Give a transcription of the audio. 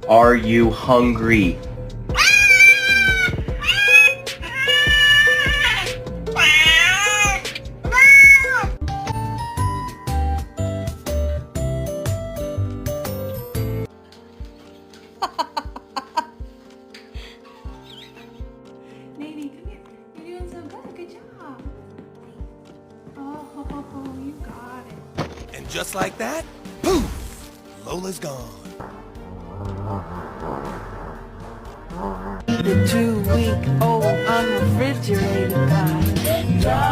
Are you hungry? Nene, come here. You're doing so good. Good job. Oh, you got it. And just like that, poof, Lola's gone. The 2-week-old unrefrigerated pie.